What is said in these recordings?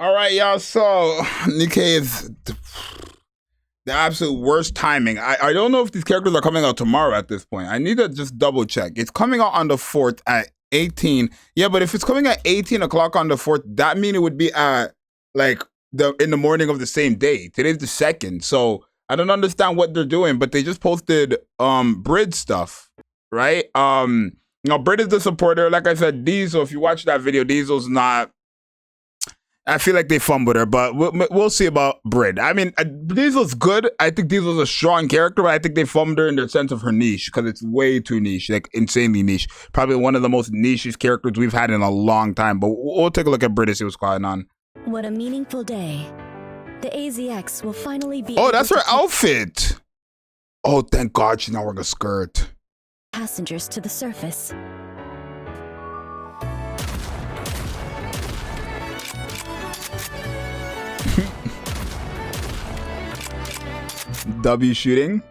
All right, y'all. So Nikke is the absolute worst timing. I don't know if these characters are coming out tomorrow at this point. I need to just double check. It's coming out on the 4th at 18. Yeah, but if it's coming at 18 o'clock on the 4th, that means it would be at like in the morning of the same day. Today's the 2nd. So I don't understand what they're doing, but they just posted BRID stuff, right? Now BRID is the supporter. Like I said, Zxous, if you watch that video, Zxous not. I feel like they fumbled her, but we'll see about BRID. I mean, Zxous good. I think Zxous a strong character, but I think they fumbled her in the sense of her niche because it's way too niche, like insanely niche. Probably one of the most niche characters we've had in a long time. But we'll take a look at BRID and see what's going on. What a meaningful day. The AZX will finally be. Oh, that's her outfit. Oh, thank God she's not wearing a skirt. Passengers to the surface. W shooting.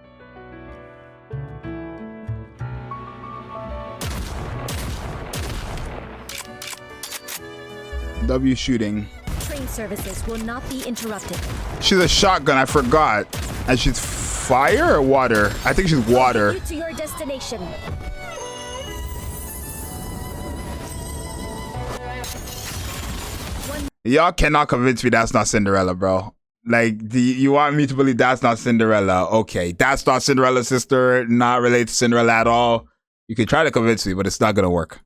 W shooting. Train services will not be interrupted. She's a shotgun, I forgot. And she's fire or water? I think she's water. To your destination. Y'all cannot convince me that's not Cinderella, bro. Like, you want me to believe that's not Cinderella? Okay, that's not Cinderella's sister, not related to Cinderella at all. You can try to convince me, but it's not gonna work.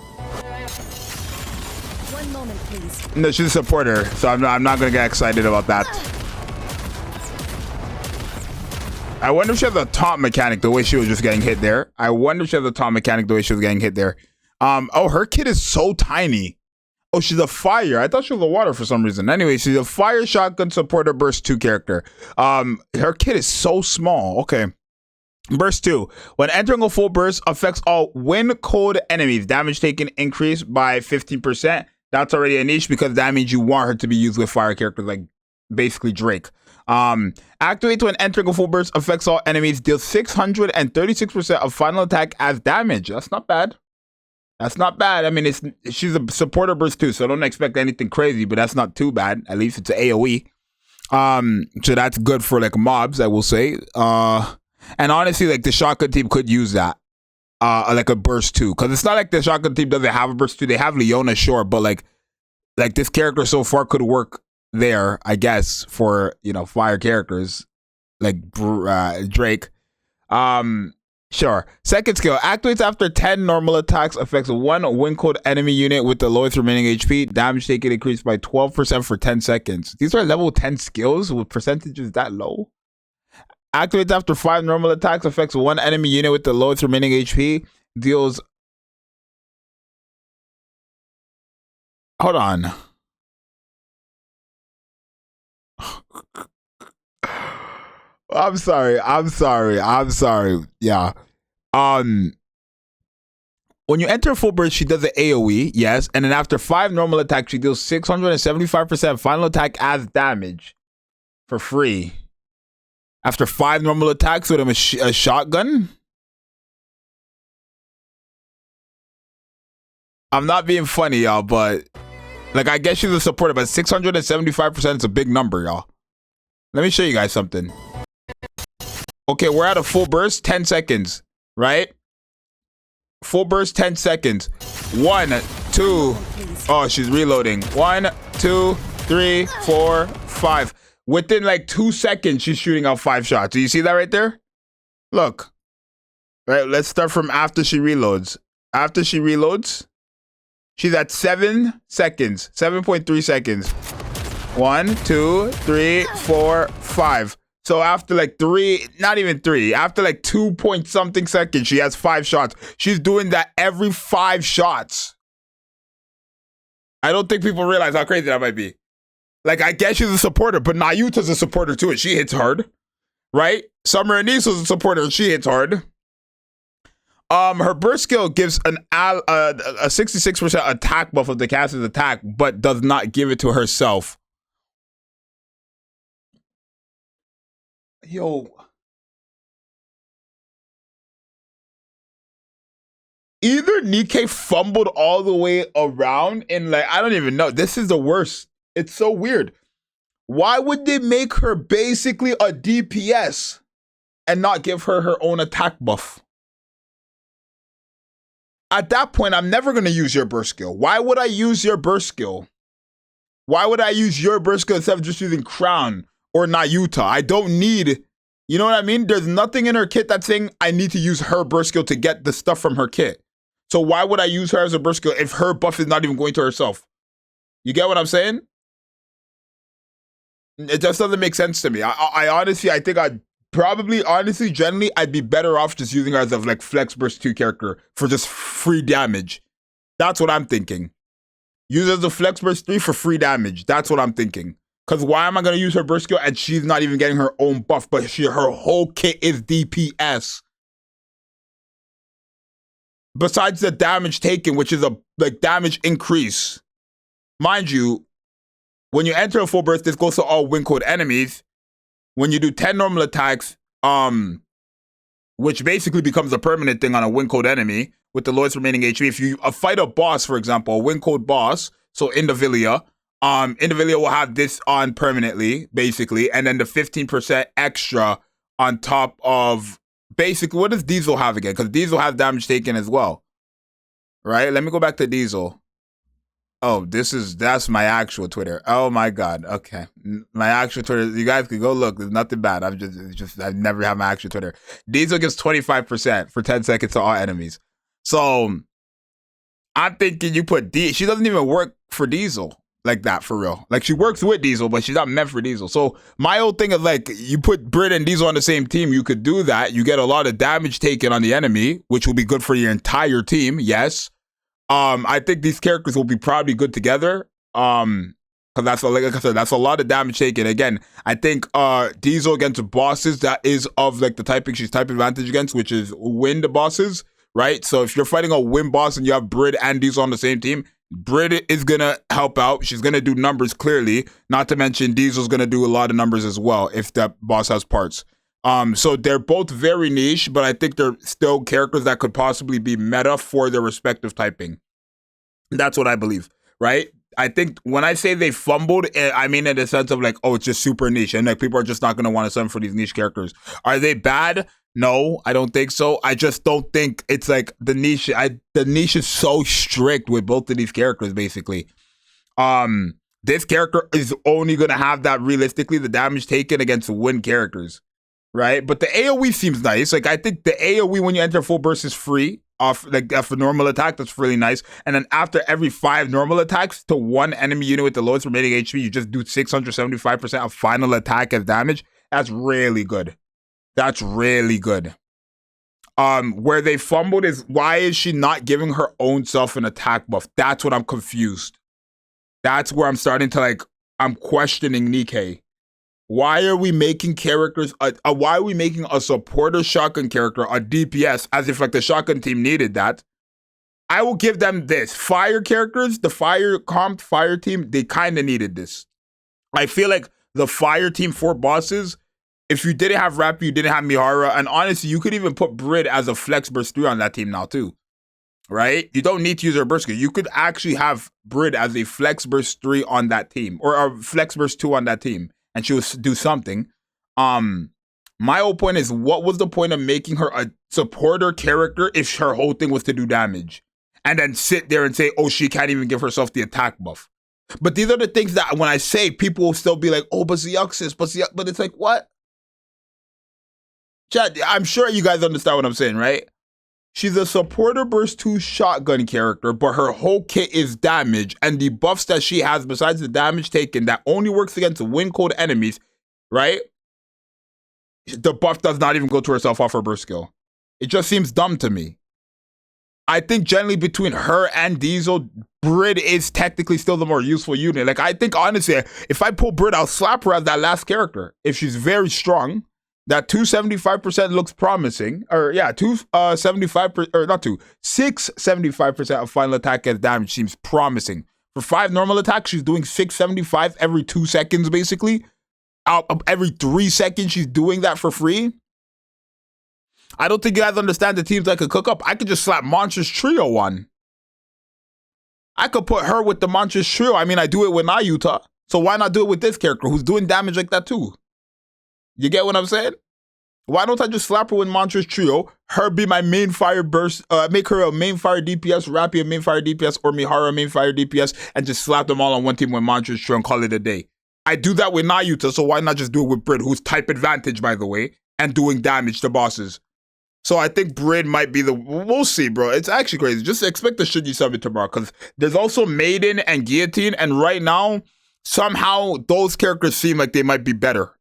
1 moment, please. No, she's a supporter, so I'm not gonna get excited about that. I wonder if she has a taunt mechanic the way she was just getting hit there. I wonder if she has a taunt mechanic the way she was getting hit there. Oh, her kid is so tiny. Oh, she's a fire. I thought she was a water for some reason. Anyway, she's a fire shotgun supporter burst 2 character. Her kit is so small. Okay. Burst 2. When entering a full burst, affects all wind cold enemies. Damage taken increased by 15%. That's already a niche because that means you want her to be used with fire characters like basically Drake. Activates when entering a full burst, affects all enemies. Deals 636% of final attack as damage. That's not bad. That's not bad. I mean, she's a supporter burst too, so don't expect anything crazy, but that's not too bad. At least it's an AoE. So that's good for like mobs, I will say. And honestly, like the shotgun team could use that. Like a burst too. Because it's not like the shotgun team doesn't have a burst too. They have Leona, sure, but like this character so far could work there, I guess, for fire characters like Drake. Sure. Second skill activates after 10 normal attacks, affects 1 wind cold enemy unit with the lowest remaining HP. Damage taken increased by 12% for 10 seconds. These are level 10 skills with percentages that low. Activates after 5 normal attacks, affects 1 enemy unit with the lowest remaining HP. Deals. Hold on. I'm sorry. Yeah. When you enter full burst, she does an AoE, yes, and then after 5 normal attacks, she deals 675% final attack as damage for free. After 5 normal attacks with a shotgun? I'm not being funny, y'all, but like I guess she's a supporter, but 675% is a big number, y'all. Let me show you guys something. Okay, we're at a full burst, 10 seconds, right? Full burst, 10 seconds. 1, 2. Oh, she's reloading. 1, 2, 3, 4, 5. Within like 2 seconds, she's shooting out 5 shots. Do you see that right there? Look. Right, let's start from after she reloads. After she reloads, she's at 7 seconds. 7.3 seconds. 1, 2, 3, 4, 5. So after like 3, not even 3, after like 2 point something seconds, she has 5 shots. She's doing that every 5 shots. I don't think people realize how crazy that might be. Like, I guess she's a supporter, but Nayuta's a supporter too, and she hits hard, right? Summer Anisa's a supporter, and she hits hard. Her burst skill gives a 66% attack buff of the caster's attack, but does not give it to herself. Yo. Either Nikke fumbled all the way around and like, I don't even know. This is the worst. It's so weird. Why would they make her basically a DPS and not give her her own attack buff? At that point, I'm never going to use your burst skill. Why would I use your burst skill? Why would I use your burst skill instead of just using Crown or Nayuta? I don't need, you know what I mean? There's nothing in her kit that's saying I need to use her burst skill to get the stuff from her kit. So why would I use her as a burst skill if her buff is not even going to herself? You get what I'm saying? It just doesn't make sense to me. I honestly, I think I'd probably, honestly, generally, I'd be better off just using her as a like Flex Burst 2 character for just free damage. That's what I'm thinking. Use her as a Flex Burst 3 for free damage. That's what I'm thinking. Because why am I going to use her burst skill and she's not even getting her own buff, but her whole kit is DPS? Besides the damage taken, which is a like damage increase. Mind you, when you enter a full burst, this goes to all win code enemies. When you do 10 normal attacks, which basically becomes a permanent thing on a win code enemy with the lowest remaining HP. If you fight a boss, for example, a win code boss, so Indivilia will have this on permanently, basically, and then the 15% extra on top of basically what does Diesel have again? Because Diesel has damage taken as well. Right? Let me go back to Diesel. Oh, that's my actual Twitter. Oh my God. Okay. My actual Twitter. You guys can go look. There's nothing bad. I never have my actual Twitter. Diesel gives 25% for 10 seconds to all enemies. So I'm thinking you put she doesn't even work for Diesel like that for real. Like she works with Diesel, but she's not meant for Diesel. So my whole thing is like you put BRID and Diesel on the same team. You could do that. You get a lot of damage taken on the enemy, which will be good for your entire team. Yes. I think these characters will be probably good together. Because that's like I said, that's a lot of damage taken. Again, I think Diesel against bosses that is of like the typing she's type advantage against, which is wind bosses, right? So if you're fighting a wind boss and you have BRID and Diesel on the same team, BRID is gonna help out. She's gonna do numbers clearly. Not to mention Diesel's gonna do a lot of numbers as well if that boss has parts. So they're both very niche, but I think they're still characters that could possibly be meta for their respective typing. That's what I believe, right? I think when I say they fumbled, I mean in the sense of like, oh, it's just super niche. And like people are just not going to want to send for these niche characters. Are they bad? No, I don't think so. I just don't think it's like the niche. The niche is so strict with both of these characters, basically. This character is only going to have that realistically, the damage taken against win characters. Right, but the AoE seems nice. Like I think the AoE when you enter full burst is free off like for normal attack. That's really nice. And then after every 5 normal attacks to one enemy unit with the lowest remaining HP, you just do 675% of final attack as damage. That's really good. That's really good. Where they fumbled is why is she not giving her own self an attack buff? That's what I'm confused. That's where I'm starting to like. I'm questioning Nikke. Why are we making characters, why are we making a supporter shotgun character, a DPS, as if like the shotgun team needed that? I will give them this. Fire characters, the fire team, they kind of needed this. I feel like the fire team for bosses, if you didn't have Rappi, you didn't have Mihara, and honestly, you could even put BRID as a Flex Burst 3 on that team now too. Right? You don't need to use her burst skill. You could actually have BRID as a Flex Burst 3 on that team, or a Flex Burst 2 on that team. And she will do something. My whole point is, what was the point of making her a supporter character if her whole thing was to do damage? And then sit there and say, oh, she can't even give herself the attack buff. But these are the things that when I say, people will still be like, oh, but Zxous, but it's like, what? Chat, I'm sure you guys understand what I'm saying, right? She's a supporter burst 2 shotgun character, but her whole kit is damage, and the buffs that she has besides the damage taken that only works against win code enemies, right? The buff does not even go to herself off her burst skill. It just seems dumb to me. I think generally between her and Diesel, BRID is technically still the more useful unit. Like I think honestly, if I pull BRID, I'll slap her as that last character. If she's very strong. That 275% looks promising, or yeah, 675% of final attack as damage seems promising. For 5 normal attacks, she's doing 675 every 2 seconds, basically. Out of every 3 seconds, she's doing that for free. I don't think you guys understand the teams that could cook up. I could just slap Monstrous Trio on. I could put her with the Monstrous Trio. I mean, I do it with Nayuta. So why not do it with this character who's doing damage like that too? You get what I'm saying? Why don't I just slap her with Mantra's Trio, her be my main fire burst, make her a main fire DPS, Rappy a main fire DPS, or Mihara a main fire DPS, and just slap them all on one team with Mantra's Trio and call it a day. I do that with Nayuta, so why not just do it with BRID, who's type advantage, by the way, and doing damage to bosses? So I think BRID might be the, we'll see, bro. It's actually crazy. Just expect the Shinji summon tomorrow, because there's also Maiden and Guillotine, and right now, somehow those characters seem like they might be better.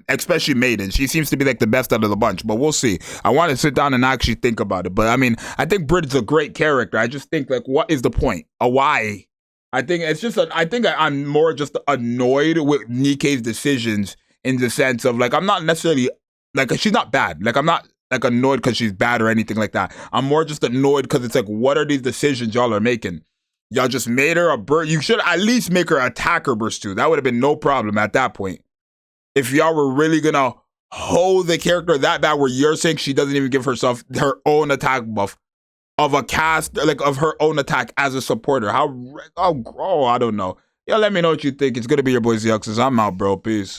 Especially Maiden. She seems to be like the best out of the bunch, but we'll see. I want to sit down and actually think about it. But I mean, I think BRID's a great character. I just think like, what is the point? Why? I think it's just, I think I'm more just annoyed with Nikke's decisions in the sense of like, I'm not necessarily, like, she's not bad. Like, I'm not like annoyed because she's bad or anything like that. I'm more just annoyed because it's like, what are these decisions y'all are making? Y'all just made her a burst. You should at least make her attacker burst too. That would have been no problem at that point. If y'all were really gonna hold the character that bad where you're saying she doesn't even give herself her own attack buff of a cast, like of her own attack as a supporter. I don't know. Yeah, let me know what you think. It's gonna be your boy Zxous. I'm out, bro. Peace.